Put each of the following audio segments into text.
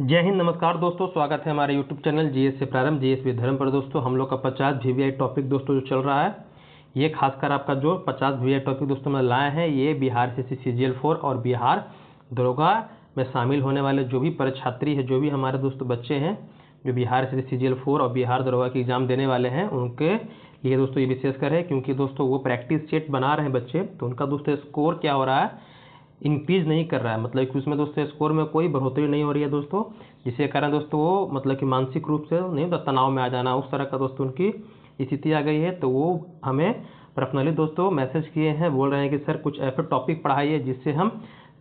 जय हिंद, नमस्कार दोस्तों। स्वागत है हमारे यूट्यूब चैनल जीएस से प्रारंभ जीएस विद धर्म पर। दोस्तों हम लोग का 50 वीवीआई टॉपिक दोस्तों जो चल रहा है, ये खासकर आपका जो 50 वीवीआई टॉपिक दोस्तों में लाए हैं, ये बिहार से CGL4 और बिहार दरोगा में शामिल होने वाले जो भी परीक्षार्थी है, जो भी हमारे दोस्तों बच्चे हैं जो बिहार से CGL4 और बिहार दरोगा की एग्जाम देने वाले हैं, उनके लिए दोस्तों ये विशेषकर है, क्योंकि दोस्तों वो प्रैक्टिस सेट बना रहे हैं बच्चे, तो उनका दोस्तों स्कोर क्या हो रहा है, इंक्रीज नहीं कर रहा है। मतलब कि उसमें दोस्तों स्कोर में कोई बढ़ोतरी नहीं हो रही है दोस्तों, जिसके कारण दोस्तों वो मतलब कि मानसिक रूप से नहीं होता, तनाव में आ जाना, उस तरह का दोस्तों उनकी स्थिति आ गई है। तो वो हमें पर्सनली दोस्तों मैसेज किए हैं, बोल रहे हैं कि सर कुछ ऐसे टॉपिक पढ़ाइए जिससे हम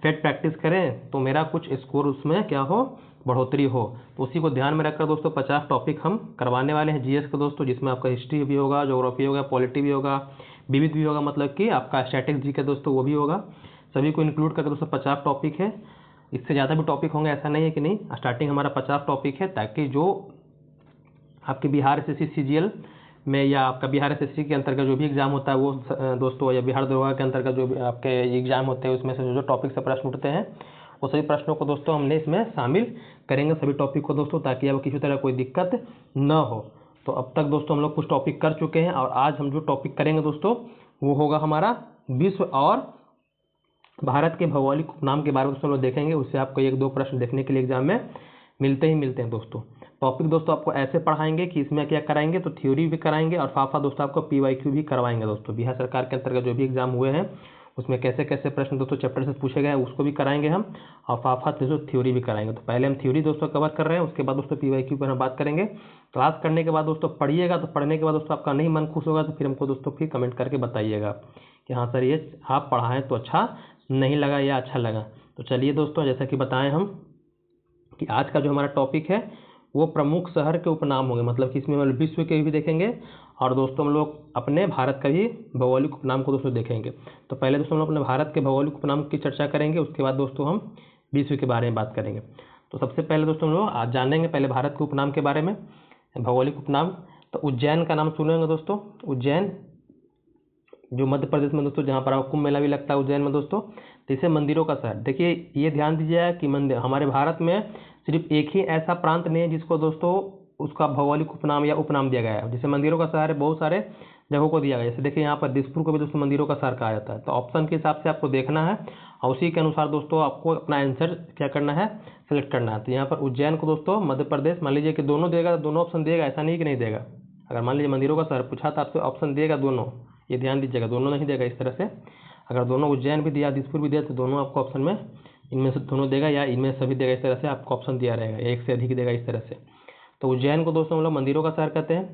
फेट प्रैक्टिस करें तो मेरा कुछ स्कोर उसमें क्या हो, बढ़ोतरी हो। तो उसी को ध्यान में रखकर दोस्तों 50 टॉपिक हम करवाने वाले हैं जीएस का दोस्तों, जिसमें आपका हिस्ट्री भी होगा, ज्योग्राफी होगा, पॉलिटी भी होगा, विविध भी होगा, मतलब कि आपका स्टैटिक्स जी का दोस्तों वो भी होगा। सभी को इंक्लूड करके दोस्तों 50 टॉपिक है। इससे ज़्यादा भी टॉपिक होंगे, ऐसा नहीं है कि नहीं। स्टार्टिंग हमारा 50 टॉपिक है, ताकि जो आपके बिहार SSC CGL में या आपका बिहार SSC के अंतर्गत जो भी एग्जाम होता है वो दोस्तों, या बिहार दरोगा के अंतर्गत जो भी आपके एग्जाम होते हैं, उसमें से जो टॉपिक से प्रश्न उठते हैं, वो सभी प्रश्नों को दोस्तों हमने इसमें शामिल करेंगे, सभी टॉपिक को दोस्तों, ताकि अब किसी तरह कोई दिक्कत न हो। तो अब तक दोस्तों हम लोग कुछ टॉपिक कर चुके हैं, और आज हम जो टॉपिक करेंगे दोस्तों वो होगा हमारा विश्व और भारत के भौगोलिक उपनाम के बारे में दोस्तों लोग देखेंगे। उससे आपको 1-2 प्रश्न देखने के लिए एग्जाम में मिलते हैं दोस्तों। टॉपिक दोस्तों आपको ऐसे पढ़ाएंगे कि इसमें क्या कराएंगे, तो थ्योरी भी कराएंगे और साथ साथ दोस्तों आपको PYQ भी करवाएंगे दोस्तों। बिहार सरकार के अंतर्गत जो भी एग्जाम हुए हैं उसमें कैसे कैसे प्रश्न दोस्तों चैप्टर से पूछे गए हैं, उसको भी कराएंगे हम, और साथ साथ दोस्तों थ्योरी भी कराएंगे। तो पहले हम थ्योरी दोस्तों कवर कर रहे हैं, उसके बाद दोस्तों PYQ पर हम बात करेंगे। क्लास करने के बाद दोस्तों पढ़िएगा, तो पढ़ने के बाद दोस्तों आपका नहीं मन खुश होगा तो फिर हमको दोस्तों फिर कमेंट करके बताइएगा कि हाँ सर ये आप पढ़ाएं तो अच्छा नहीं लगा या अच्छा लगा। तो चलिए दोस्तों, जैसा कि बताएं हम कि आज का जो हमारा टॉपिक है वो प्रमुख शहर के उपनाम होंगे, मतलब कि इसमें हम विश्व के भी देखेंगे और दोस्तों हम लोग अपने भारत का भी भौगोलिक उपनाम को दोस्तों देखेंगे। तो पहले दोस्तों हम लोग अपने भारत के भौगोलिक उपनाम की चर्चा करेंगे, उसके बाद दोस्तों हम विश्व के बारे में बात करेंगे। तो सबसे पहले दोस्तों हम लोग आज जानेंगे पहले भारत के उपनाम के बारे में, भौगोलिक उपनाम। तो उज्जैन का नाम सुनेंगे दोस्तों। उज्जैन जो मध्य प्रदेश में दोस्तों, जहाँ पर आपको कुंभ मेला भी लगता है उज्जैन में दोस्तों, तो इसे मंदिरों का शहर। देखिए ये ध्यान दीजिएगा कि मंदिर हमारे भारत में सिर्फ एक ही ऐसा प्रांत नहीं है जिसको दोस्तों उसका भौगोलिक उपनाम या उपनाम दिया गया है। जैसे मंदिरों का शहर है, बहुत सारे जगहों को दिया गया है। जैसे देखिए यहाँ पर दिसपुर को भी दोस्तों मंदिरों का शहर कहा जाता है। तो ऑप्शन के हिसाब से आपको देखना है और उसी के अनुसार दोस्तों आपको अपना आंसर क्या करना है, सेलेक्ट करना है। तो यहाँ पर उज्जैन को दोस्तों मध्य प्रदेश, मान लीजिए कि दोनों देगा तो दोनों ऑप्शन देगा, ऐसा नहीं कि नहीं देगा। अगर मान लीजिए मंदिरों का शहर पूछा तो आपसे ऑप्शन देगा दोनों, ये ध्यान दीजिएगा, दोनों नहीं देगा इस तरह से। अगर दोनों उज्जैन भी दिया, दिसपुर भी दिया, तो दोनों आपको ऑप्शन में इनमें से दोनों देगा या इनमें सभी देगा, इस तरह से आपको ऑप्शन दिया रहेगा, एक से अधिक देगा इस तरह से। तो उज्जैन को दोस्तों हम लोग मंदिरों का शहर कहते हैं।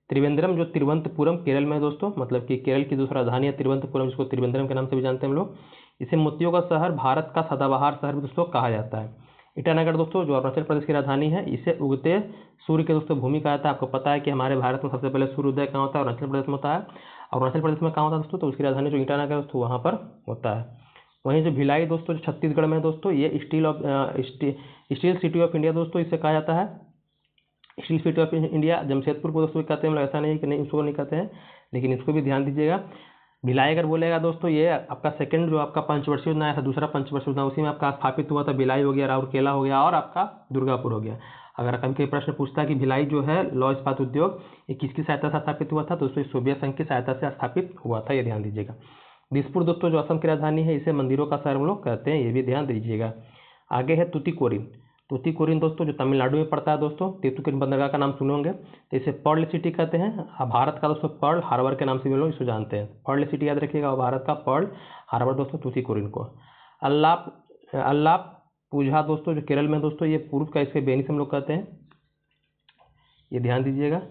त्रिवेंद्रम जो तिरुवनंतपुरम केरल में है दोस्तों, मतलब कि केरल की दूसरा राजधानी है तिरुवनंतपुरम, जिसको त्रिवेंद्रम के नाम से भी जानते हैं हम लोग। इसे मोतियों का शहर, भारत का सदाबहार शहर भी दोस्तों कहा जाता है। ईटानगर दोस्तों जो अरुणाचल प्रदेश की राजधानी है, इसे उगते सूर्य के दोस्तों भूमि कहा जाता है। आपको पता है कि हमारे भारत में सबसे पहले सूर्योदय कहाँ होता है, अरुणाचल प्रदेश में होता है। अरुणाचल प्रदेश में कहाँ होता है दोस्तों, तो उसकी राजधानी जो ईटानगर दोस्तों वहाँ पर होता है। वहीं जो भिलाई दोस्तों जो छत्तीसगढ़ में है दोस्तों, ये स्टील सिटी ऑफ इंडिया दोस्तों इसे कहा जाता है। Steel city of India Jamshedpur को दोस्तों कहते हैं, ऐसा नहीं कि नहीं उसको नहीं कहते हैं, लेकिन इसको भी ध्यान दीजिएगा। भिलाई अगर बोलेगा दोस्तों, ये आपका सेकंड जो आपका पंचवर्षीय योजना आया था, दूसरा पंचवर्षीय योजना, उसी में आपका स्थापित हुआ था। भिलाई हो गया, राउरकेला हो गया और आपका दुर्गापुर हो गया। अगर कभी कोई प्रश्न पूछता है कि भिलाई जो है लौह इस्पात उद्योग ये किसकी सहायता से स्थापित हुआ था, तो उसमें सोवियत संघ की सहायता से स्थापित हुआ था, ये ध्यान दीजिएगा। दिसपुर दोस्तों जो असम की राजधानी है, इसे मंदिरों का शहर हम लोग कहते हैं, ये भी ध्यान दीजिएगा। आगे है तुतिकोरिन। तुतिकोरिन दोस्तों जो तमिलनाडु में पड़ता है दोस्तों, तुतिकोरिन बंदरगाह का नाम सुनोगे, तो इसे पर्ल सिटी कहते हैं। भारत का दोस्तों पर्ल हार्बर के नाम से भी लोग इसको जानते हैं। पर्ल सिटी याद रखिएगा, और भारत का पर्ल हार्बर दोस्तों तुतिकोरिन को। अल्लाह पूझा दोस्तों जो केरल में दोस्तों, ये पूर्व का इसके बेनिस हम लोग कहते हैं, ये ध्यान दीजिएगा।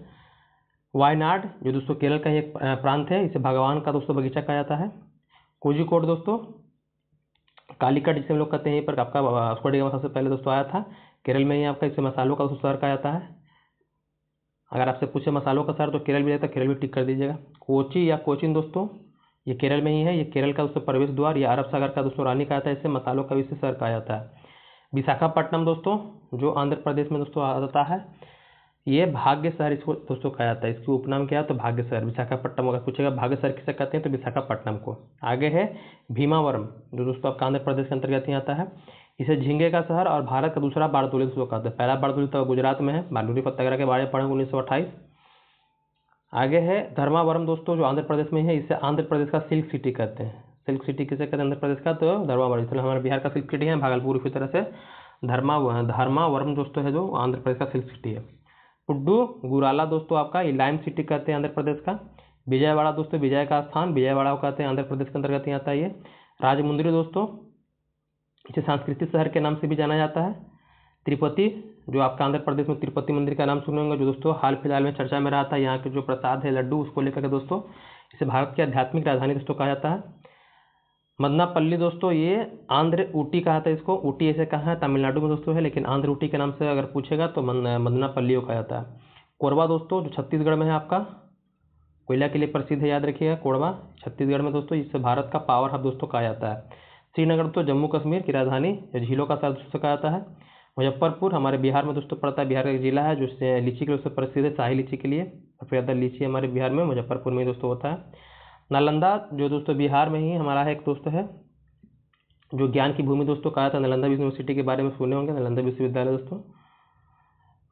वायनाड जो दोस्तों केरल का एक प्रांत है, इसे भगवान का दोस्तों बगीचा कहा जाता है। कोझिकोड दोस्तों, कालीकट जिसे हम लोग कहते हैं, यहीं पर आपका वास्को डी गामा सबसे पहले दोस्तों आया था, केरल में ही आपका, इसे मसालों का दोस्तों शहर कहा जाता है। अगर आपसे पूछे मसालों का शहर तो केरल भी रहता है, केरल भी टिक कर दीजिएगा। कोची या कोचिन दोस्तों, ये केरल में ही है, ये केरल का दोस्तों प्रवेश द्वार या अरब सागर का दोस्तों रानी कहा जाता है, इसे मसालों का विशेष शहर कहा जाता है। विशाखापट्टनम दोस्तों जो आंध्र प्रदेश में दोस्तों आता है, ये भाग्य शहर इसको दोस्तों कहा जाता है। इसकी उपनाम क्या है, तो भाग्य शहर। विशाखापट्टनम अगर पूछेगा भाग्य शहर किसे कहते हैं, तो विशाखापट्टनम को। आगे है भीमावरम जो दोस्तों आपका आंध्र प्रदेश के अंतर्गत ही आता है। इसे झींगे का शहर और भारत का दूसरा बारदोली दोस्तों कहते हैं। पहला बारदोली तो गुजरात में है, बारदोली सत्याग्रह के बारे में पढ़ेंगे 1928। आगे है धर्मावरम दोस्तों, जो आंध्र प्रदेश में है। इसे आंध्र प्रदेश का सिल्क सिटी कहते हैं। सिल्क सिटी किसे कहते हैं आंध्र प्रदेश का? तो धर्मावरम। इसलिए हमारे बिहार का सिल्क सिटी है, भागलपुर इसी तरह से धर्मावरम दोस्तों है जो आंध्र प्रदेश का सिल्क सिटी है। पुड्डू गुराला दोस्तों आपका इलाइम सिटी कहते हैं आंध्र प्रदेश का। विजयवाड़ा दोस्तों विजय का स्थान, विजयवाड़ा को कहते हैं, आंध्र प्रदेश के अंतर्गत ही आता है ये। राजमुंद्री दोस्तों, इसे सांस्कृतिक शहर के नाम से भी जाना जाता है। तिरुपति, जो आपका आंध्र प्रदेश में तिरुपति मंदिर का नाम सुने होंगे, जो दोस्तों हाल फिलहाल में चर्चा में रहा था। यहाँ के जो प्रसाद है लड्डू, उसको लेकर के दोस्तों इसे भारत की आध्यात्मिक राजधानी दोस्तों कहा जाता है। मदनापल्ली दोस्तों, ये आंध्र ऊटी कहा था इसको। ऊटी ऐसे कहा है तमिलनाडु में दोस्तों है, लेकिन आंध्र ऊटी के नाम से अगर पूछेगा तो मदनापल्ली को कहा जाता है। कोरबा दोस्तों, जो छत्तीसगढ़ में है आपका, कोयला के लिए प्रसिद्ध है, याद रखिएगा। कोरबा छत्तीसगढ़ में दोस्तों, इसे भारत का पावर हब दोस्तों कहा जाता है। श्रीनगर तो जम्मू कश्मीर की राजधानी, झीलों का शहर दोस्तों कहा जाता है। मुजफ्फरपुर हमारे बिहार में दोस्तों पड़ता है, बिहार का एक जिला है जो लीची के लिए प्रसिद्ध है, शाही लीची के लिए। सबसे ज़्यादा लीची हमारे बिहार में मुजफ्फरपुर में दोस्तों होता है। नालंदा, जो दोस्तों बिहार में ही हमारा है, एक दोस्त है, जो ज्ञान की भूमि दोस्तों कहा था। नालंदा यूनिवर्सिटी के बारे में सुने होंगे, नालंदा विश्वविद्यालय दोस्तों।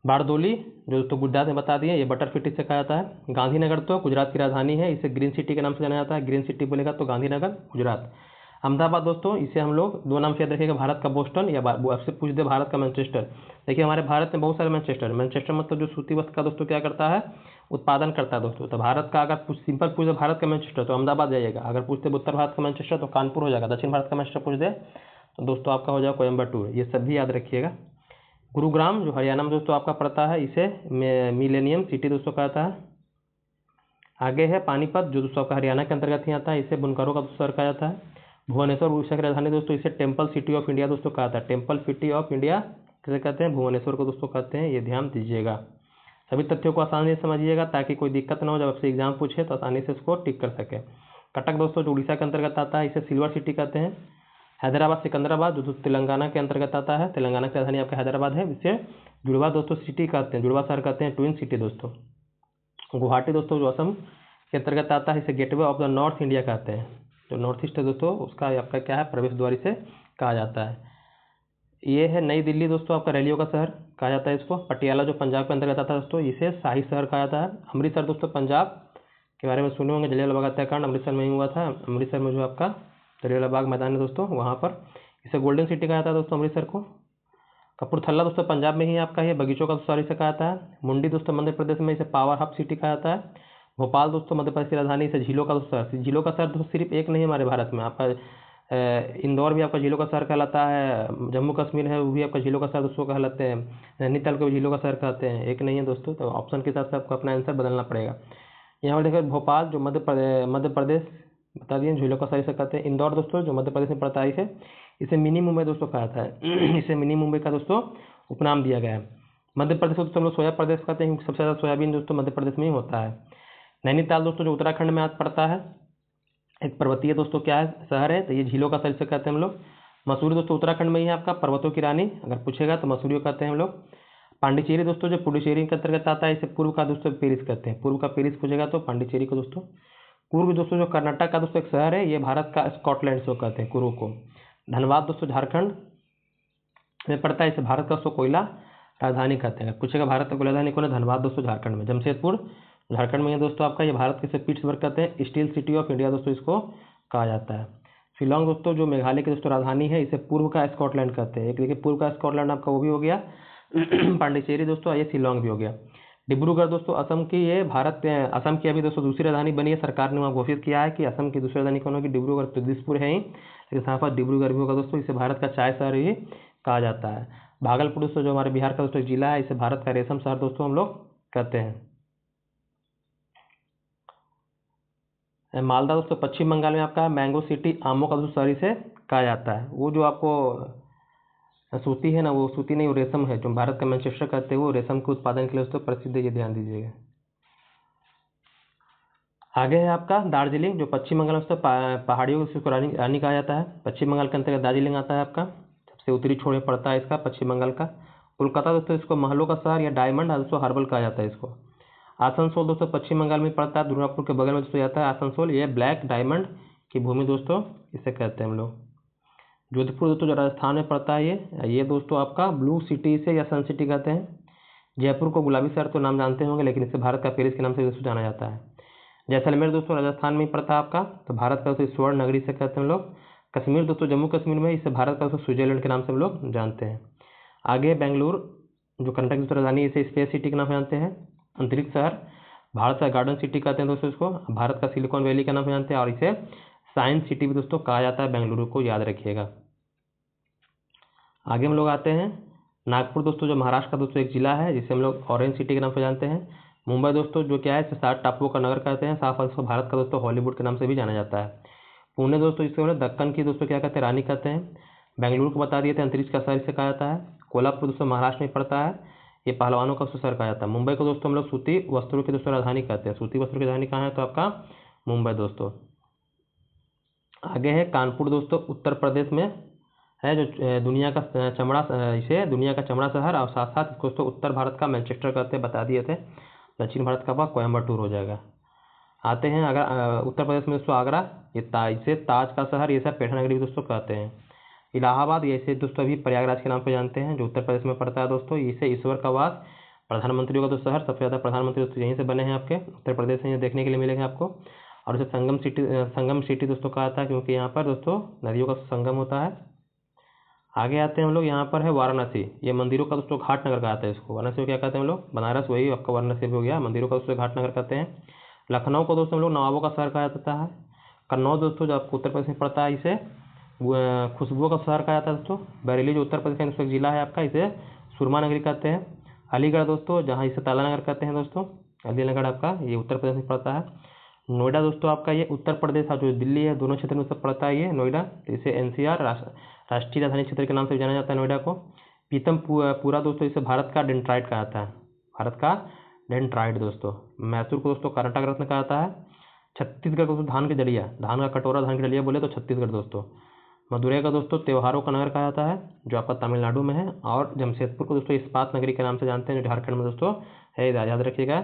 बारदोली, जो दोस्तों गुजरात में बता दिए, ये बटर सिटी से कहा जाता है। गांधीनगर तो गुजरात की राजधानी है, इसे ग्रीन सिटी के नाम से जाना जाता है। ग्रीन सिटी बोलेगा तो गांधीनगर गुजरात। अहमदाबाद दोस्तों, इसे हम लोग दो नाम से याद रखेगा, भारत का बोस्टन या आपसे पूछ दे भारत का मैनचेस्टर। देखिए हमारे भारत में बहुत सारे मैनचेस्टर मतलब जो सूती वस्त्र का दोस्तों क्या करता है, उत्पादन करता है दोस्तों। तो भारत का अगर सिंपल पूछ दे भारत का मैनचेस्टर तो अहमदाबाद जाइएगा। अगर पूछते उत्तर भारत का मैनचेस्टर तो कानपुर हो जाएगा। दक्षिण भारत का मैनचेस्टर पूछ दे तो दोस्तों आपका हो जाएगा कोयम्बटूर। ये सब भी याद रखिएगा। गुरुग्राम, जो हरियाणा में दोस्तों आपका पड़ता है, इसे मिलेनियम सिटी दोस्तों कहता है। आगे है पानीपत, जो दोस्तों आपका हरियाणा के अंतर्गत ही आता है, इसे बुनकरों का शहर कहा जाता है। भुवनेश्वर उड़ीसा की राजधानी दोस्तों, इसे टेम्पल सिटी ऑफ इंडिया दोस्तों कहा था। टेम्पल सिटी ऑफ इंडिया किसे कहते हैं? भुवनेश्वर को दोस्तों कहते हैं, ये ध्यान दीजिएगा। सभी तथ्यों को आसानी से समझिएगा ताकि कोई दिक्कत ना हो, जब आपसे एग्जाम पूछे तो आसानी से इसको टिक कर सके। कटक दोस्तों, जो उड़ीसा के अंतर्गत आता है, इसे सिल्वर सिटी कहते हैं। हैदराबाद सिकंदराबाद, जो तेलंगाना के अंतर्गत आता है, तेलंगाना की राजधानी आपका हैदराबाद है, इसे जुड़वा दोस्तों सिटी कहते हैं, जुड़वा शहर कहते हैं, ट्विन सिटी दोस्तों। गुवाहाटी दोस्तों, जो असम के अंतर्गत आता है, इसे gateway of the north India कहते हैं। जो नॉर्थ ईस्ट है दोस्तों, उसका आपका क्या है, प्रवेश द्वार से कहा जाता है। ये है नई दिल्ली दोस्तों, आपका रैलियों का शहर कहा जाता है इसको। पटियाला, जो पंजाब के अंतर्गत आता है दोस्तों, इसे शाही शहर कहा जाता है। अमृतसर दोस्तों, पंजाब के बारे में सुने होंगे, जलियांवाला बाग हत्याकांड अमृतसर में ही हुआ था। अमृतसर में जो आपका जलियांवाला बाग मैदान है दोस्तों, वहाँ पर इसे गोल्डन सिटी कहा जाता है दोस्तों अमृतसर को। कपूरथला दोस्तों पंजाब में ही आपका ये बगीचों का शहर इसे कहा जाता है। मुंडी दोस्तों मध्य प्रदेश में, इसे पावर हब सिटी कहा जाता है। भोपाल दोस्तों मध्य प्रदेश की राजधानी, इसे झीलों का शहर। झीलों का शहर दोस्तों सिर्फ एक नहीं हमारे भारत में, आपका इंदौर भी आपका झीलों का शहर कहलाता है। जम्मू कश्मीर है वो भी आपका झीलों का शहर दोस्तों कहलाते हैं। नैनीताल को भी झीलों का शहर कहते हैं, एक नहीं है दोस्तों। तो ऑप्शन के हिसाब से आपको अपना आंसर बदलना पड़ेगा। यहाँ पर देखिए भोपाल, जो मध्य प्रदेश बता दिए, झीलों का शहर इसे कहते हैं। इंदौर दोस्तों, जो मध्य प्रदेश में पड़ता है, इसे मिनी मुंबई दोस्तों कहा जाता है। इसे मिनी मुंबई का दोस्तों उपनाम दिया गया है। मध्य प्रदेश को दोस्तों हम लोग सोया प्रदेश कहते हैं, सबसे ज़्यादा सोयाबीन दोस्तों मध्य प्रदेश में ही होता है। नैनीताल दोस्तों, जो उत्तराखंड में आज पड़ता है, एक पर्वतीय दोस्तों क्या है, शहर है, तो ये झीलों का शहर से कहते हैं हम लोग। मसूरी दोस्तों उत्तराखंड में ही है, आपका पर्वतों की रानी अगर पूछेगा तो मसूरी को कहते हैं हम लोग। पांडिचेरी दोस्तों, जो पुडुचेरी के अंतर्गत आता है, इसे पूर्व का दोस्तों पेरिस कहते हैं। पूर्व का पेरिस पूछेगा तो पांडिचेरी को दोस्तों। कुर्ग दोस्तों, जो कर्नाटक का दोस्तों एक शहर है, ये भारत का स्कॉटलैंड से कहते हैं कुर्ग को। धनबाद दोस्तों झारखंड में पड़ता है, इसे भारत का दोस्तों कोयला राजधानी कहते हैं। पूछेगा भारत का कोयला राजधानी कौन है? धनबाद दोस्तों झारखंड में। जमशेदपुर झारखंड में है दोस्तों आपका, ये भारत के पिट्सबर्ग कहते हैं। स्टील सिटी ऑफ इंडिया दोस्तों इसको कहा जाता है। शिलोंग दोस्तों, जो मेघालय की दोस्तों राजधानी है, इसे पूर्व का स्कॉटलैंड कहते हैं। एक देखिए पूर्व का स्कॉटलैंड आपका वो भी हो गया। पांडिचेरी दोस्तों, ये शिलोंग भी हो गया। डिब्रूगढ़ दोस्तों असम की, ये भारत असम की अभी दोस्तों दूसरी राजधानी बनी है। सरकार ने वहाँ घोषित किया है कि असम की दूसरी राजधानी कौन होगी? डिब्रूगढ़। तो दिसपुर है ही, लेकिन यहाँ पर डिब्रूगढ़ भी होगा दोस्तों। इसे भारत का चाय शहर ही कहा जाता है। भागलपुर दोस्तों, जो हमारे बिहार का दोस्तों जिला है, इसे भारत का रेशम शहर दोस्तों हम लोग कहते हैं। मालदा दोस्तों पश्चिम बंगाल में आपका मैंगो सिटी, आमों का दोस्तों शहर इसे कहा जाता है। वो जो आपको सूती है ना, वो सूती नहीं, वो रेशम है, जो भारत का मैनचेस्टर कहते हैं, वो रेशम के उत्पादन के लिए दोस्तों प्रसिद्ध है, ये ध्यान दीजिएगा। आगे है आपका दार्जिलिंग, जो पश्चिम बंगाल में पहाड़ियों को रानी कहा जाता है। पश्चिम बंगाल के अंतर्गत दार्जिलिंग आता है आपका, सबसे उत्तरी छोर में पड़ता है इसका पश्चिम बंगाल का। कोलकाता दोस्तों, इसको महलों का शहर या डायमंड दोस्तों हार्बर कहा जाता है इसको। आसनसोल दोस्तों पश्चिम बंगाल में पड़ता है, दुर्गापुर के बगल में दोस्तों जाता है आसनसोल, ये ब्लैक डायमंड की भूमि दोस्तों इसे कहते हैं हम लोग। जोधपुर दोस्तों जो राजस्थान में पड़ता है ये दोस्तों आपका ब्लू सिटी से या सन सिटी कहते हैं। जयपुर को गुलाबी शहर तो नाम जानते होंगे, लेकिन इसे भारत का पेरिस के नाम से दोस्तों जाना जाता है। जैसलमेर दोस्तों राजस्थान में ही पड़ता है आपका, तो भारत का उसे स्वर्ण नगरी से कहते हैं हम लोग। कश्मीर दोस्तों जम्मू कश्मीर में, इसे भारत का स्विट्जरलैंड के नाम से हम लोग जानते हैं। आगे बेंगलुरु जो कर्नाटक की राजधानी, इसे स्पेस सिटी के नाम से जानते हैं, अंतरिक्ष शहर। भारत का गार्डन सिटी कहते हैं दोस्तों इसको, भारत का सिलिकॉन वैली के नाम से जानते हैं, और इसे साइंस सिटी भी दोस्तों कहा जाता है, बेंगलुरु को याद रखिएगा। आगे हम लोग आते हैं नागपुर दोस्तों जो महाराष्ट्र का दोस्तों एक जिला है, जिसे हम लोग ऑरेंज सिटी के नाम से जानते हैं। मुंबई दोस्तों जो क्या है, इसे 7 टापुओं का नगर कहते हैं, साफ इसको भारत का दोस्तों हॉलीवुड के नाम से भी जाना जाता है। पुणे दोस्तों इसको दक्कन की दोस्तों क्या कहते हैं, रानी कहते हैं। बेंगलुरु को बता दिए थे, अंतरिक्ष का शहर इसे कहा जाता है। कोल्हापुर दोस्तों महाराष्ट्र में पड़ता है, ये पहलवानों का शहर कहा जाता है। मुंबई को दोस्तों हम लोग सूती वस्त्रों की दोस्तों राजधानी कहते हैं। सूती वस्त्रों की राजधानी कहाँ है, तो आपका मुंबई दोस्तों। आगे है कानपुर दोस्तों उत्तर प्रदेश में है, जो दुनिया का चमड़ा, इसे दुनिया का चमड़ा शहर, और साथ साथ इसको तो उत्तर भारत का मैनचेस्टर कहते हैं, बता दिए थे। दक्षिण भारत का कोयम्बटूर हो जाएगा। आते हैं अगर उत्तर प्रदेश में दोस्तों आगरा, इसे ताज का शहर, ये सब पेठा नगरी भी दोस्तों कहते हैं। इलाहाबाद, ये इसे दोस्तों अभी प्रयागराज के नाम पर जानते हैं, जो उत्तर प्रदेश में पड़ता है दोस्तों। इसे ईश्वर का वास, प्रधानमंत्रियों का तो शहर, सबसे ज़्यादा प्रधानमंत्री दोस्तों यहीं से बने हैं आपके उत्तर प्रदेश में, देखने के लिए मिलेगा आपको। और इसे संगम सिटी दोस्तों कहा जाता है, क्योंकि यहाँ पर दोस्तों नदियों का संगम होता है। आगे आते हैं हम लोग, यहाँ पर है वाराणसी, ये मंदिरों का दोस्तों घाट नगर कहा जाता है इसको। वाराणसी को क्या कहते हैं हम लोग, बनारस वही आपका वाराणसी भी हो गया, मंदिरों का दोस्तों घाट नगर कहते हैं। लखनऊ को दोस्तों हम लोग नवाबों का शहर कहा जाता है। कन्नौज दोस्तों जो आपको उत्तर प्रदेश में पड़ता है, इसे खुशबुओं का शहर कहा जाता है दोस्तों। बरेली जो उत्तर प्रदेश का दोस्तों जिला है आपका, इसे सुरमा नगरी कहते हैं। अलीगढ़ दोस्तों, जहाँ इसे ताला नगर कहते हैं दोस्तों, अलीगढ़ आपका ये उत्तर प्रदेश में पड़ता है। नोएडा दोस्तों आपका ये उत्तर प्रदेश और जो दिल्ली है दोनों क्षेत्र में सब पड़ता है ये नोएडा, तो इसे एनसीआर राष्ट्रीय राजधानी क्षेत्र के नाम से जाना जाता है नोएडा को। पीतमपुरा दोस्तों इसे भारत का डेंट्राइट कहा जाता है, भारत का डेंट्राइट दोस्तों। मैसूर को दोस्तों कर्नाटक रत्न कहा जाता है। छत्तीसगढ़ दोस्तों धान के जड़िया, धान का कटोरा, धान की डलिया बोले तो छत्तीसगढ़ दोस्तों। मदुरई का दोस्तों त्योहारों का नगर कहा जाता है, जो आपका तमिलनाडु में है। और जमशेदपुर को दोस्तों इस्पात नगरी के नाम से जानते हैं, जो झारखंड में दोस्तों है, याद रखिएगा।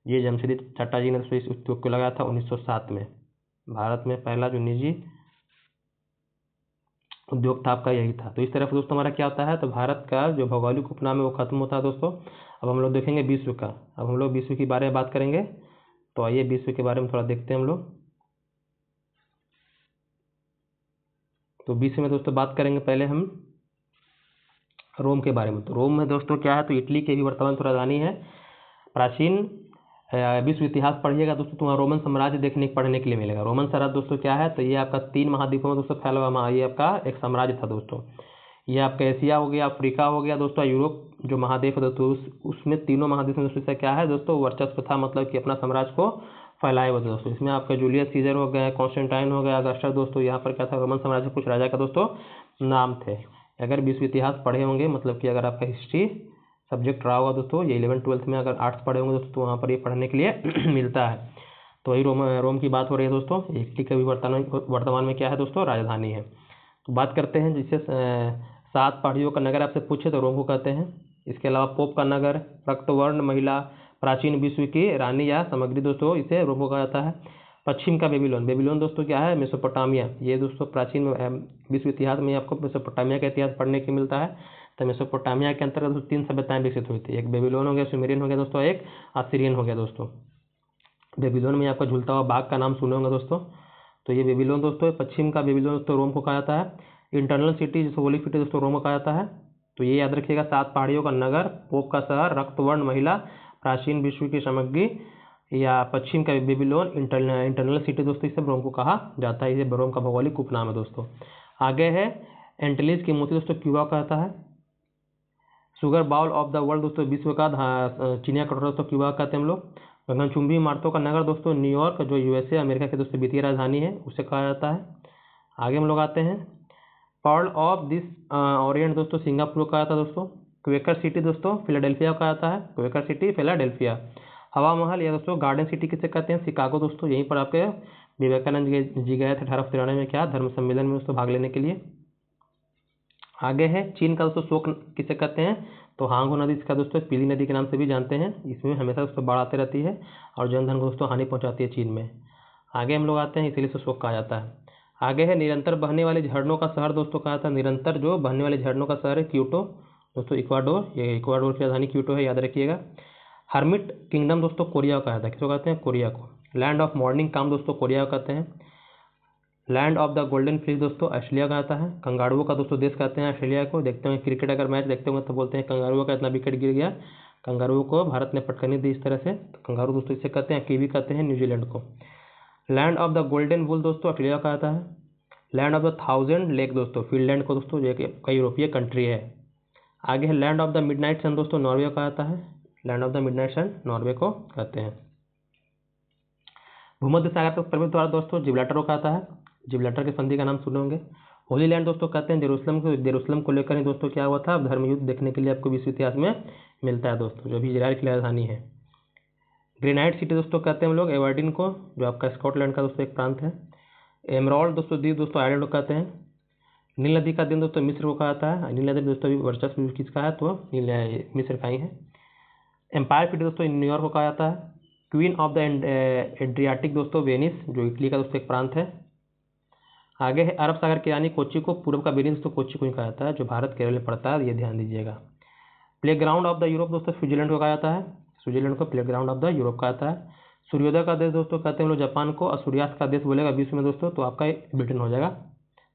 ये जमशेदी टाटा जी ने दोस्तों इस उद्योग को लगाया था 1907 में। भारत में पहला जो निजी उद्योग था आपका यही था। तो इस तरह से दोस्तों हमारा क्या होता है, तो भारत का जो भौगोलिक उपनाम है वो खत्म होता है दोस्तों। अब हम लोग देखेंगे विश्व का, अब हम लोग विश्व के बारे में बात करेंगे। तो आइए विश्व के बारे में थोड़ा देखते हैं हम लोग। तो विश्व में दोस्तों बात करेंगे पहले हम रोम के बारे में। तो रोम में दोस्तों क्या है, तो इटली की भी वर्तमान तो राजधानी है। प्राचीन विश्व इतिहास पढ़िएगा दोस्तों, तुम्हारा रोमन साम्राज्य देखने पढ़ने के लिए मिलेगा। रोमन साम्राज्य दोस्तों क्या है, तो ये आपका 3 महाद्वीपों में दोस्तों फैला हुआ ये आपका एक साम्राज्य था दोस्तों। ये आपका एशिया हो गया, अफ्रीका हो गया दोस्तों, यूरोप जो महाद्वीप है दोस्तों, उसमें तीनों महाद्वीप में दोस्तों क्या है दोस्तों, वर्चस्व था, मतलब कि अपना साम्राज्य को फैलाए हुए दोस्तों। इसमें आपका जूलियस सीजर हो गया, कॉन्स्टेंटाइन हो गया, अगस्टस दोस्तों। यहाँ पर क्या था, रोमन साम्राज्य कुछ राजा का दोस्तों नाम थे। अगर विश्व इतिहास पढ़े होंगे, मतलब कि अगर आपका हिस्ट्री सब्जेक्ट रहा होगा दोस्तों, ये 11th-12th में अगर आर्ट्स पढ़े होंगे दोस्तों, तो वहाँ पर ये पढ़ने के लिए मिलता है। तो वही रोम की बात हो रही है दोस्तों। इटली का भी वर्तमान में क्या है दोस्तों, राजधानी है। तो बात करते हैं, जिससे 7 पहाड़ियों का नगर आपसे पूछे तो रोम को कहते हैं। इसके अलावा पोप का नगर, रक्तवर्ण महिला, प्राचीन विश्व की रानी या सामग्री दोस्तों, इसे रोम को कहा जाता है। पश्चिम का बेबीलोन दोस्तों क्या है, मेसोपोटामिया। ये दोस्तों प्राचीन विश्व इतिहास में आपको मेसोपोटामिया का इतिहास पढ़ने के मिलता है। तो मेसोपोटामिया के अंतर्गत 3 सभ्यताएं विकसित हुई थी। एक बेबीलोन हो गया, सुमेरियन हो गया दोस्तों, एक असीरियन हो गया दोस्तों। बेबीलोन में आपका झूलता हुआ बाघ का नाम सुने होंगे दोस्तों। तो ये बेबीलोन दोस्तों, पश्चिम का बेबीलोन दोस्तों रोम को कहा जाता है। इंटरनल सिटी जिसे होली सिटी दोस्तों रोम को कहा जाता है। तो ये याद रखिएगा, 7 पहाड़ियों का नगर, पोप का शहर, रक्तवर्ण महिला, प्राचीन विश्व की सामग्री या पश्चिम का बेबीलोन, इंटरनल सिटी दोस्तों, इसे रोम को कहा जाता है। ये रोम का भौगोलिक उपनाम है दोस्तों। आगे है एंटिलीज की मोती दोस्तों, क्यूबा कहता है। Sugar bowl of the world दोस्तों, विश्व का चीनिया कटोरा दोस्तों क्यूबा कहते हैं हम लोग। गगनचुंबी इमारतों का नगर दोस्तों न्यूयॉर्क, जो यूएसए अमेरिका की दोस्तों वित्तीय राजधानी है, उसे कहा जाता है। आगे हम लोग आते हैं, पर्ल ऑफ दिस ओरिएंट दोस्तों, सिंगापुर कहा जाता है दोस्तों। क्वेकर सिटी दोस्तों, फिलाडेल्फिया कहा जाता है, क्वेकर सिटी फिलाडेल्फिया। हवा महल या दोस्तों गार्डन सिटी किसे कहते हैं, शिकागो दोस्तों। यहीं पर आपके विवेकानंद जी गए थे 1893 में क्या, धर्म सम्मेलन में दोस्तों भाग लेने के लिए। आगे है चीन का दोस्तों शोक किसे कहते हैं, तो हांगू नदी इसका दोस्तों पीली नदी के नाम से भी जानते हैं। इसमें हमेशा दोस्तों बाढ़ आती रहती है और जनधन को दोस्तों हानि पहुंचाती है चीन में। आगे हम लोग आते हैं, इसीलिए इसे शोक कहा जाता है। आगे है निरंतर बहने वाले झरनों का शहर दोस्तों कहा था, निरंतर जो बहने वाले झरनों का शहर है क्यूटो दोस्तों, इक्वाडोर, ये इक्वाडोर की राजधानी क्यूटो है, याद रखिएगा। हर्मिट किंगडम दोस्तों कोरिया को कहा था, किसको कहते हैं, कोरिया को। लैंड ऑफ मॉर्निंग काम दोस्तों कोरिया को कहते हैं। Land of the golden fish दोस्तों ऑस्ट्रेलिया का आता है। कंगारुओं का दोस्तों देश कहते हैं ऑस्ट्रेलिया को। देखते हैं क्रिकेट अगर मैच देखते होंगे तो बोलते हैं कंगारुओं का इतना विकेट गिर गया, कंगारुओं को भारत ने पटकनी दी इस तरह से, तो कंगारू दोस्तों इसे कहते हैं। कीवी कहते हैं न्यूजीलैंड को। Land of the golden wool दोस्तों ऑस्ट्रेलिया का आता है। लैंड ऑफ द 1000 लेक दोस्तों फिनलैंड को दोस्तों, जो कि यूरोपीय कंट्री है। आगे है land of the midnight sun दोस्तों नॉर्वे का आता है। Land of the midnight sun Norway को कहते हैं। भूमध्य सागर का प्रवेश द्वार दोस्तों जिब्राल्टर का आता है। जिब्राल्टर के संधि का नाम सुने होंगे। होली लैंड दोस्तों कहते हैं जेरूसलम को लेकर ही दोस्तों क्या हुआ था, धर्म युद्ध देखने के लिए आपको विश्व इतिहास में मिलता है दोस्तों, जो भी इजराइल की राजधानी है। ग्रेनाइट सिटी दोस्तों कहते हैं हम लोग एवर्डिन को, जो आपका स्कॉटलैंड का दोस्तों एक प्रांत है। एमराल्ड दोस्तों द्वीप दोस्तों आयरलैंड को कहते हैं। नील नदी का दिन दोस्तों मिस्र को कहा जाता है। नील नदी दोस्तों वर्चस्व किसका है, तो मिस्र का ही है। एम्पायर सिटी दोस्तों न्यूयॉर्क को कहा जाता है। क्वीन ऑफ द एड्रियाटिक दोस्तों वेनिस, जो इटली का दोस्तों एक प्रांत है। आगे है अरब सागर की रानी कोच्चि को, पूर्व का वेनिस दोस्तों कोच्चि को ही कहा जाता है, जो भारत केरल में पड़ता है, ये ध्यान दीजिएगा। Play ground of the Europe दोस्तों स्विट्जरलैंड को कहा जाता है। स्विट्जरलैंड को play ground of the Europe कहा जाता है। सूर्योदय का देश दोस्तों कहते हैं हम लोग जापान को, और सूर्यास्त का देश बोलेगा विश्व में दोस्तों तो आपका ब्रिटेन हो जाएगा,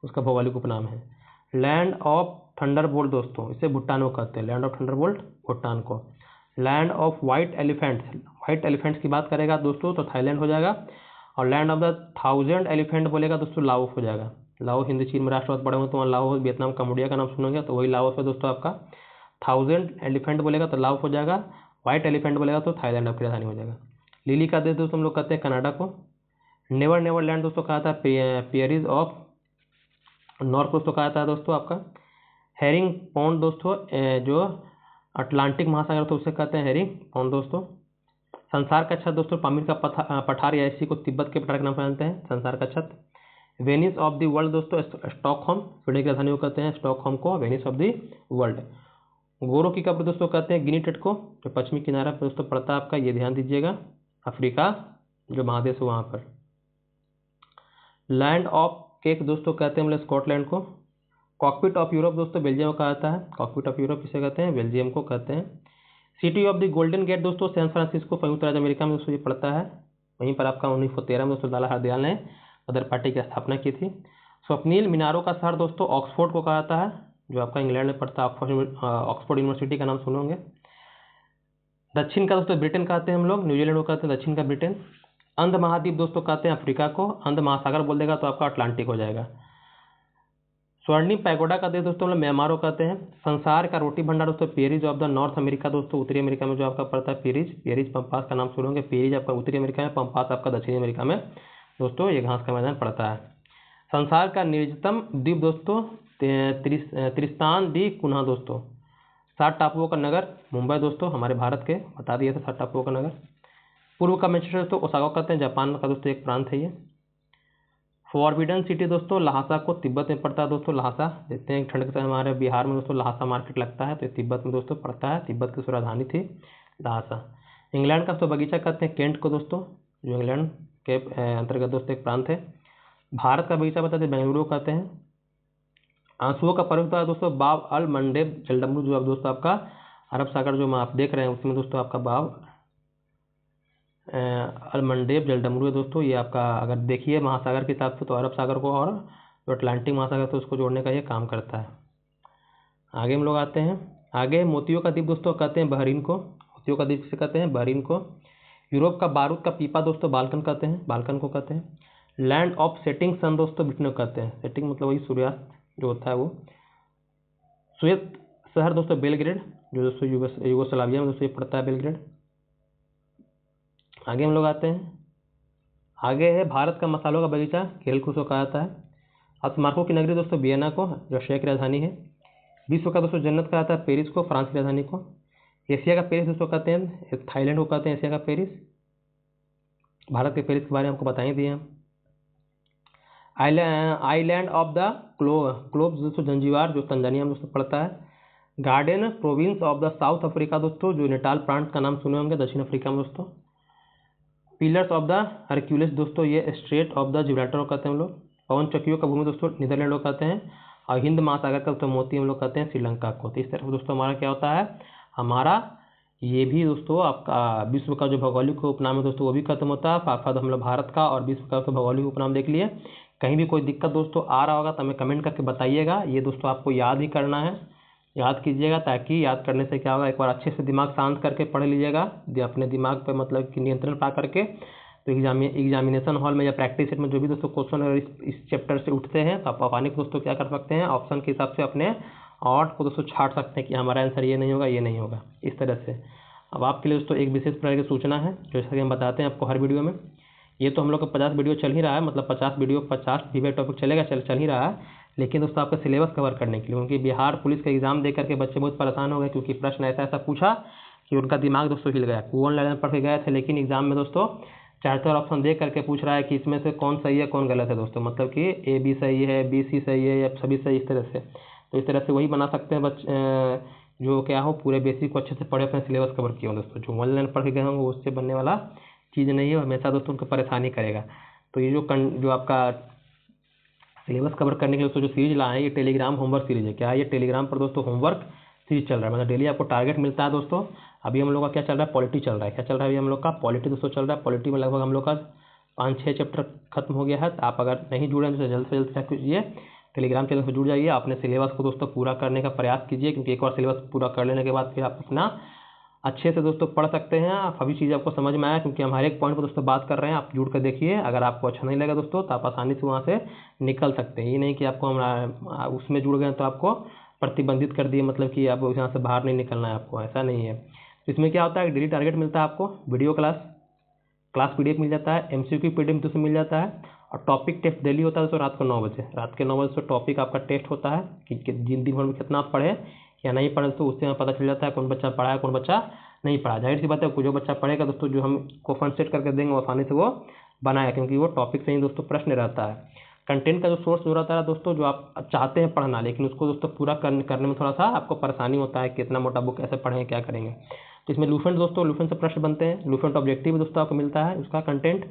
उसका भौगोलिक उपनाम है। लैंड ऑफ थंडरबोल्ट दोस्तों, इसे भूटान को कहते हैं। लैंड ऑफ थंडरबोल्ट भूटान को। लैंड ऑफ व्हाइट एलिफेंट्स की बात करेगा दोस्तों तो थाईलैंड हो जाएगा। और लैंड ऑफ द 1000 एलिफेंट बोलेगा दोस्तों लाओस हो जाएगा। लाओस हिंदी चीन में राष्ट्रवाद पढ़े होंगे तो वहाँ लाओस, वियतनाम कंबोडिया का नाम सुनेंगे तो वही लाओस है दोस्तों आपका। 1000 एलिफेंट बोलेगा तो लाओस हो जाएगा। व्हाइट एलिफेंट बोलेगा तो थाईलैंड आपकी राजधानी हो जाएगा। लिली का देश दोस्तों हम लोग कहते हैं कनाडा को। नेवर नेवर लैंड दोस्तों कहा था पेरिस ऑफ नॉर्थ दोस्तों कहा था दोस्तों आपका। हेरिंग पॉन्ड दोस्तों जो अटलांटिक महासागर तो उसे कहते हैं हेरिंग पॉन्ड दोस्तों। संसार का छत दोस्तों पामीर का पठार या इसी को तिब्बत के पठार के नाम से जानते हैं, संसार का छत। वेनिस ऑफ द वर्ल्ड दोस्तों स्टॉकहोम, स्वीडन की राजधानी को कहते हैं स्टॉकहोम को वेनिस ऑफ द वर्ल्ड। गोरों की कब्र दोस्तों कहते हैं गिनी टेट को, जो पश्चिमी किनारा पर दोस्तों पड़ता है आपका, ये ध्यान दीजिएगा, अफ्रीका जो महादेश है वहाँ पर। लैंड ऑफ केक दोस्तों कहते हैं हम लोग स्कॉटलैंड को। कॉकपिट ऑफ यूरोप दोस्तों बेल्जियम को कहा जाता है। कॉकपिट ऑफ यूरोप किसे कहते हैं, बेल्जियम को कहते हैं। City of the golden gate दोस्तों सैन फ्रांसिस्को संयुक्त राज्य अमेरिका में दोस्तों ये पड़ता है। वहीं पर आपका 1913 में दोस्तों लाला हरदयाल ने गदर पार्टी की स्थापना की थी। स्वप्नील मीनारों का शहर दोस्तों ऑक्सफोर्ड को कहा जाता है, जो आपका इंग्लैंड में पड़ता है, ऑक्सफोर्ड यूनिवर्सिटी का नाम सुने होंगे। दक्षिण का दोस्तों ब्रिटेन कहते हैं हम लोग, न्यूजीलैंड को कहते हैं दक्षिण का ब्रिटेन। अंध महाद्वीप दोस्तों कहते हैं अफ्रीका को। अंध महासागर बोल देगा तो आपका अटलांटिक हो जाएगा। स्वर्णिम पैगोडा का देश दोस्तों हम लोग म्यांमार को कहते हैं। संसार का रोटी भंडार दोस्तों Paris of the north America दोस्तों, उत्तरी अमेरिका में जो आपका पड़ता है पेरिस पंपास का नाम सुनोगे। पेरिस आपका उत्तरी अमेरिका में, पंपास आपका दक्षिणी अमेरिका में दोस्तों ये घास का मैदान पड़ता है। संसार का निजतम द्वीप दोस्तों त्रिस्तान दी कुन्हा दोस्तों। 7 टापुओं का नगर मुंबई दोस्तों, हमारे भारत के बता दिया था 7 टापुओं का नगर। पूर्व का मैनचेस्टर दोस्तों ओसाका कहते हैं, जापान का दोस्तों एक प्रांत है ये। फॉरबिडन सिटी दोस्तों लहासा को, तिब्बत में पड़ता है दोस्तों लहासा। देखते हैं ठंड के समय हमारे बिहार में दोस्तों लहासा मार्केट लगता है, तो ये तिब्बत में दोस्तों पड़ता है, तिब्बत की राजधानी थी लहासा। इंग्लैंड का दोस्तों बगीचा कहते हैं केंट को दोस्तों, जो इंग्लैंड के अंतर्गत दोस्तों एक प्रांत है। भारत का बगीचा बताते हैं बेंगलुरु कहते हैं। आंसुओं का पर्वत है दोस्तों बाब अल मंडेब जलडमरू, जो अब दोस्तों आपका अरब सागर जो आप देख रहे हैं उसमें दोस्तों आपका बाब अलमंडेब जलडमरू है दोस्तों। ये आपका अगर देखिए महासागर के हिसाब से तो अरब सागर को और जो अटलांटिक महासागर तो उसको जोड़ने का ये काम करता है। आगे हम लोग आते हैं। आगे मोतियों का द्वीप दोस्तों कहते हैं बहरीन को। मोतियों का द्वीप किसे कहते हैं, बहरीन को। यूरोप का बारूद का पीपा दोस्तों बाल्कन कहते हैं, बाल्कन को कहते हैं। लैंड ऑफ सेटिंग सन दोस्तों ब्रिटेन को कहते हैं। सेटिंग मतलब वही सूर्यास्त जो होता है वो। स्वेत शहर दोस्तों बेलग्रेड, जो दोस्तों यूगोस्लाविया में दोस्तों ये पड़ता है बेलग्रेड। आगे हम लोग आते हैं। आगे है भारत का मसालों का बगीचा केरल को कहा जाता है। स्मारकों की नगरी दोस्तों वियना को, रशिया की राजधानी है। विश्व का दोस्तों जन्नत कहा जाता है पेरिस को, फ्रांस की राजधानी को। एशिया का पेरिस दोस्तों कहते हैं, थाईलैंड को कहते हैं एशिया का पेरिस। भारत के पेरिस के बारे में आपको बता ही दिए हम। आइलैंड ऑफ द क्लोब्स दोस्तों जंजीबार, जो तंजानिया में दोस्तों पड़ता है। Garden province of the south Africa दोस्तों, जो नेटाल प्रांत का नाम सुने होंगे, दक्षिण अफ्रीका में दोस्तों। पिलर्स ऑफ द हरक्यूलिस दोस्तों, ये स्ट्रेट ऑफ द जिब्राल्टर कहते हैं हम लोग। पवन चक्कियों का भूमि दोस्तों नीदरलैंड लोग कहते हैं, और हिंद महासागर का तो मोती हम लोग कहते हैं श्रीलंका को। तो इस तरह दोस्तों हमारा क्या होता है, हमारा ये भी दोस्तों आपका विश्व का जो भौगोलिक उपनाम है दोस्तों वो भी खत्म होता है। साथ साथ हम लोग भारत का और विश्व का भौगोलिक उपनाम देख लिए। कहीं भी कोई दिक्कत दोस्तों आ रहा होगा तो हमें कमेंट करके बताइएगा। ये दोस्तों आपको याद ही करना है, याद कीजिएगा, ताकि याद करने से क्या होगा, एक बार अच्छे से दिमाग शांत करके पढ़ लीजिएगा, अपने दिमाग पर मतलब कि नियंत्रण पा करके। तो एग्जामिनेशन हॉल में या प्रैक्टिस सेट में जो भी दोस्तों क्वेश्चन अगर इस चैप्टर से उठते हैं तो आप आसानी से दोस्तों क्या कर सकते हैं, ऑप्शन के हिसाब से अपने ऑड को दोस्तों छाट सकते हैं कि हमारा आंसर ये नहीं होगा, ये नहीं होगा, इस तरह से। अब आपके लिए दोस्तों एक विशेष प्रकार की सूचना है, जैसा कि हम बताते हैं आपको हर वीडियो में। ये तो हम लोग का 50 वीडियो चल ही रहा है, मतलब 50 वीडियो 50 वीडियो टॉपिक चलेगा, चल ही रहा है। लेकिन दोस्तों आपका सिलेबस कवर करने के लिए, क्योंकि बिहार पुलिस का एग्जाम दे करके बच्चे बहुत परेशान हो गए, क्योंकि प्रश्न ऐसा ऐसा पूछा कि उनका दिमाग दोस्तों हिल गया। कौन लाइन पढ़ के गए थे, लेकिन एग्जाम में दोस्तों 4 ऑप्शन दे करके पूछ रहा है कि इसमें से कौन सही है कौन गलत है दोस्तों, मतलब कि ए बी सही है, बी सी सही है, या सभी सही, इस तरह से। तो इस तरह से वही बना सकते हैं बच्चे जो क्या हो पूरे बेसिक को अच्छे से पढ़े, अपने सिलेबस कवर किए हो दोस्तों। जो ऑनलाइन पढ़ के गए होंगे उससे बनने वाला चीज़ नहीं है, हमेशा दोस्तों उनको परेशानी करेगा। तो ये जो आपका सिलेबस कवर करने के लिए दोस्तों जो सीरीज लाए हैं, ये टेलीग्राम होमवर्क सीरीज है। क्या है, ये टेलीग्राम पर दोस्तों होमवर्क सीरीज चल रहा है, मतलब डेली आपको टारगेट मिलता है दोस्तों। अभी हम लोग का क्या चल रहा है, पॉलिटी चल रहा है। क्या चल रहा है अभी हम लोग का, पॉलिटी दोस्तों चल रहा है। पॉलिटी में लगभग हम लोग का 5-6 चैप्टर खत्म हो गया है। तो आप अगर नहीं जुड़े हैं तो जल्द से जल्द क्या कीजिए, टेलीग्राम चैनल से जुड़ जाइए, अपने सिलेबस को दोस्तों पूरा करने का प्रयास कीजिए, क्योंकि एक बार सिलेबस पूरा कर लेने के बाद फिर आप अपना अच्छे से दोस्तों पढ़ सकते हैं। आप सभी चीज़ आपको समझ में आया, क्योंकि हम हर एक पॉइंट पर दोस्तों बात कर रहे हैं। आप जुड़ कर देखिए, अगर आपको अच्छा नहीं लगा दोस्तों तो आप आसानी से वहाँ से निकल सकते हैं। ये नहीं कि आपको हमारा उसमें जुड़ गए तो आपको प्रतिबंधित कर दिए, मतलब कि आप यहाँ से बाहर नहीं निकलना है आपको, ऐसा नहीं है। तो इसमें क्या होता है, डेली टारगेट मिलता है आपको, वीडियो क्लास पीडीएफ मिल जाता है, एमसीक्यू पीडीएफ दोस्तों मिल जाता है, और टॉपिक टेस्ट डेली होता है दोस्तों रात को 9 बजे। रात के 9 बजे से टॉपिक आपका टेस्ट होता है कि दिन भर में कितना आप पढ़े या नहीं पढ़े, तो उससे हमें पता चल जाता है कौन बच्चा पढ़ा है कौन बच्चा नहीं पढ़ा। जाहिर सी बात है, जो बच्चा पढ़ेगा दोस्तों, जो हम क्वेश्चन सेट करके देंगे वो आसानी से वो बनाएगा, क्योंकि वो टॉपिक से ही दोस्तों प्रश्न रहता है। कंटेंट का जो सोर्स जो रहता है दोस्तों, जो आप चाहते हैं पढ़ना, लेकिन उसको दोस्तों पूरा करने में थोड़ा सा आपको परेशानी होता है कि इतना मोटा बुक कैसे पढ़ेंगे, क्या करेंगे। तो इसमें लूसेंट दोस्तों, लूसेंट से प्रश्न बनते हैं। लूसेंट ऑब्जेक्टिव दोस्तों आपको मिलता है, उसका कंटेंट।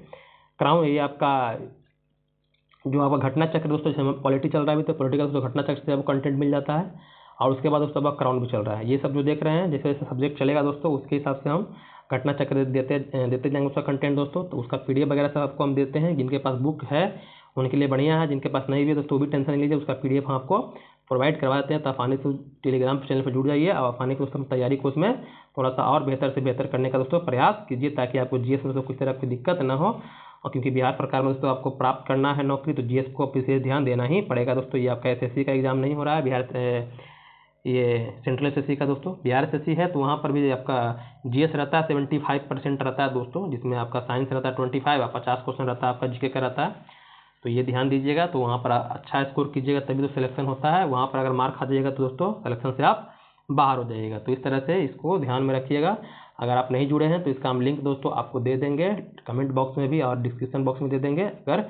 क्राउन, ये आपका जो आपका घटना चक्र दोस्तों, जैसे पॉलिटी चल रहा है अभी, तो पॉलिटिकल दोस्तों घटना चक्र से आपको कंटेंट मिल जाता है। और उसके बाद दोस्तों आपका क्राउन भी चल रहा है। ये सब जो देख रहे हैं, जैसे जैसे सब्जेक्ट चलेगा दोस्तों, उसके हिसाब से हम घटना चक्र देते जाएंगे उसका कंटेंट दोस्तों। तो उसका पीडीएफ वगैरह सब आपको हम देते हैं। जिनके पास बुक है उनके लिए बढ़िया है, जिनके पास नहीं भी है दोस्तों वो भी टेंशन नहीं लीजिए, उसका पीडीएफ हम आपको प्रोवाइड करवा देते हैं। तो आसानी से टेलीग्राम चैनल पर जुड़ जाइए, और आसानी से दोस्तों तैयारी को उसमें थोड़ा सा और बेहतर से बेहतर करने का दोस्तों प्रयास कीजिए, ताकि आपको जीएस में दोस्तों किसी तरह की दिक्कत ना हो। और क्योंकि बिहार सरकार में दोस्तों आपको प्राप्त करना है नौकरी, तो जीएस को विशेष ध्यान देना ही पड़ेगा दोस्तों। ये आपका एसएससी का एग्जाम नहीं हो रहा है, बिहार ये सेंट्रल एसएससी का दोस्तों बिहार एसएससी है, तो वहाँ पर भी आपका जीएस रहता है 75% रहता है दोस्तों, जिसमें आपका साइंस रहता है 25 और 50 क्वेश्चन रहता है आपका जीके का रहता है। तो ये ध्यान दीजिएगा, तो वहाँ पर अच्छा स्कोर कीजिएगा तभी तो सिलेक्शन होता है। वहाँ पर अगर मार्क खा जाइएगा तो दोस्तों सिलेक्शन से आप बाहर हो जाइएगा। तो इस तरह से इसको ध्यान में रखिएगा। अगर आप नहीं जुड़े हैं तो इसका हम लिंक दोस्तों आपको दे देंगे कमेंट बॉक्स में भी और डिस्क्रिप्शन बॉक्स में दे देंगे। अगर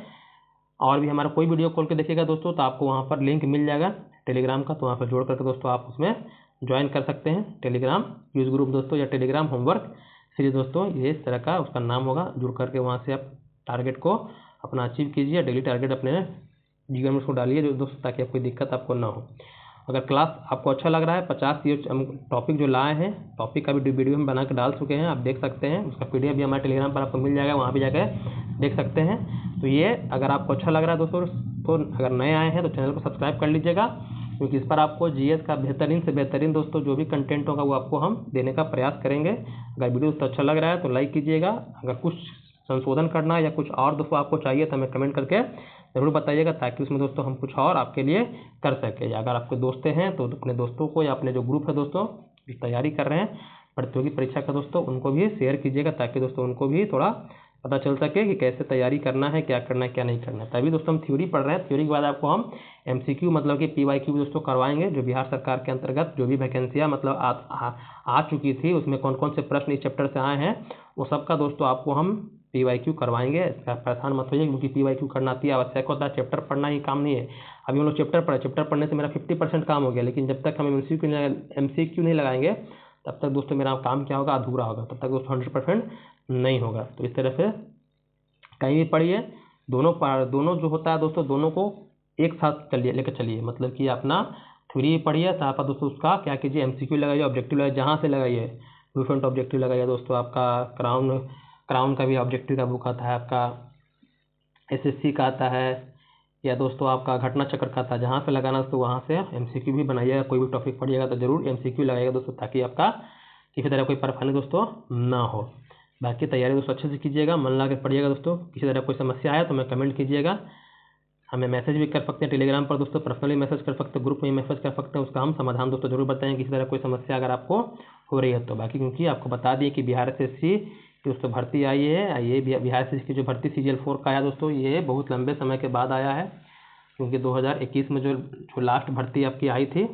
और भी हमारा कोई वीडियो खोल के देखिएगा दोस्तों तो आपको वहाँ पर लिंक मिल जाएगा टेलीग्राम का, तो वहाँ पर जोड़ करके दोस्तों आप उसमें ज्वाइन कर सकते हैं टेलीग्राम यूज ग्रुप दोस्तों, या टेलीग्राम होमवर्क सीरीज दोस्तों, ये इस तरह का उसका नाम होगा। जुड़ करके वहाँ से आप टारगेट को अपना अचीव कीजिए, डेली टारगेट अपने जीवन में उसको डालिए जो दोस्तों, ताकि कोई दिक्कत आपको ना हो। अगर क्लास आपको अच्छा लग रहा है, 50 ये टॉपिक जो लाए हैं, टॉपिक का भी वीडियो हम बना के डाल चुके हैं, आप देख सकते हैं। उसका पीडीएफ भी हमारे टेलीग्राम पर आपको मिल जाएगा, वहाँ भी जाकर देख सकते हैं। तो ये अगर आपको अच्छा लग रहा है दोस्तों, तो अगर नए आए हैं तो चैनल को सब्सक्राइब कर लीजिएगा, क्योंकि इस पर आपको जीएस का बेहतरीन से बेहतरीन दोस्तों जो भी कंटेंट होगा वो आपको हम देने का प्रयास करेंगे। अगर वीडियो दोस्तों अच्छा लग रहा है तो लाइक कीजिएगा। अगर कुछ संशोधन करना है या कुछ और दोस्तों आपको चाहिए तो हमें कमेंट करके ज़रूर बताइएगा, ताकि उसमें दोस्तों हम कुछ और आपके लिए कर सकें। या अगर आपके दोस्त हैं तो अपने दोस्तों को, या अपने जो ग्रुप है दोस्तों जो तैयारी कर रहे हैं प्रतियोगी परीक्षा का दोस्तों, उनको भी शेयर कीजिएगा, ताकि दोस्तों उनको भी थोड़ा पता चल सके कि कैसे तैयारी करना है, क्या करना है क्या नहीं करना है। तभी दोस्तों हम थ्योरी पढ़ रहे हैं, थ्योरी के बाद आपको हम एमसीक्यू मतलब कि पीवाईक्यू दोस्तों करवाएंगे। जो बिहार सरकार के अंतर्गत जो भी वैकेंसियाँ मतलब आ चुकी थी, उसमें कौन कौन से प्रश्न इस चैप्टर से आए हैं, वो सबका दोस्तों आपको हम पीवाईक्यू करवाएंगे। इसका परेशान मत होइए, क्योंकि पीवाईक्यू करना अति आवश्यक होता है, चैप्टर पढ़ना ही काम नहीं है। अभी हम लोग चैप्टर पढ़ने से मेरा 50% काम हो गया, लेकिन जब तक हम एमसीक्यू नहीं लगाएंगे तब तक दोस्तों मेरा काम क्या होगा, अधूरा होगा, तब तक दोस्तों 100% नहीं होगा। तो इस तरह से कहीं भी पढ़िए, दोनों जो होता है दोस्तों, दोनों को एक साथ लेकर चलिए। मतलब कि अपना थ्योरी पढ़िए, साथ दोस्तों उसका क्या कीजिए, एमसीक्यू लगाइए, ऑब्जेक्टिव लगाइए, जहाँ से लगाइए। डिफरेंट ऑब्जेक्टिव लगाइए दोस्तों। आपका क्राउन का भी ऑब्जेक्टिव का बुक आता है, आपका एसएससी का आता है, या दोस्तों आपका घटना चक्र का आता है। जहाँ से लगाना तो वहाँ से एमसीक्यू भी बनाइएगा। कोई भी टॉपिक पढ़िएगा तो जरूर एमसीक्यू लगाइएगा दोस्तों, ताकि आपका किसी तरह कोई परेशानी दोस्तों ना हो। बाकी तैयारी दोस्तों अच्छे से कीजिएगा, मन लगा के पढ़िएगा दोस्तों। किसी तरह कोई समस्या आया तो मैं कमेंट कीजिएगा, हमें मैसेज भी कर सकते हैं टेलीग्राम पर दोस्तों, पर्सनली मैसेज कर सकते हैं, ग्रुप में मैसेज कर सकते हैं। उसका हम समाधान दोस्तों जरूर बताएंगे, किसी तरह कोई समस्या अगर आपको हो रही है तो। बाकी क्योंकि आपको बता दिए कि बिहार एसएससी की दोस्तों भर्ती आई है, ये बिहार एसएससी की जो भर्ती CGL 4 का आया दोस्तों, ये बहुत लंबे समय के बाद आया है। क्योंकि 2021 में जो लास्ट भर्ती आपकी आई थी,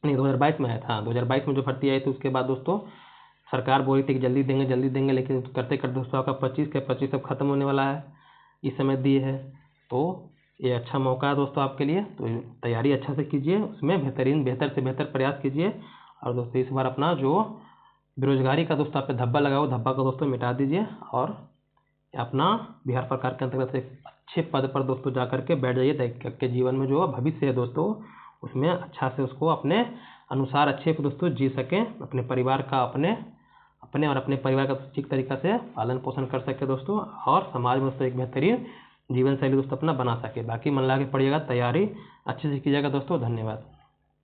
नहीं 2022 में आया था। 2022 में जो भर्ती आई थी उसके बाद दोस्तों सरकार बोली थी कि जल्दी देंगे, लेकिन करते करते दोस्तों आपका 25 के 25 अब खत्म होने वाला है, इस समय दिए है। तो ये अच्छा मौका है दोस्तों आपके लिए, तो तैयारी अच्छा से कीजिए, उसमें बेहतर से बेहतर प्रयास कीजिए। और दोस्तों इस बार अपना जो बेरोजगारी का दोस्तों आप पे धब्बा लगा हो, धब्बा को दोस्तों मिटा दीजिए, और अपना बिहार सरकार के अंतर्गत एक अच्छे पद पर दोस्तों जा करके बैठ जाइए, ताकि आपके जीवन में जो भविष्य है दोस्तों उसमें अच्छा से उसको अपने अनुसार अच्छे से दोस्तों जी सकें, अपने परिवार का अपने और अपने परिवार का ठीक तरीक़ा से पालन पोषण कर सके दोस्तों, और समाज में दोस्तों एक बेहतरीन जीवन शैली दोस्तों अपना बना सके। बाकी मन लगा के पढ़िएगा, तैयारी अच्छे से कीजिएगा दोस्तों। धन्यवाद।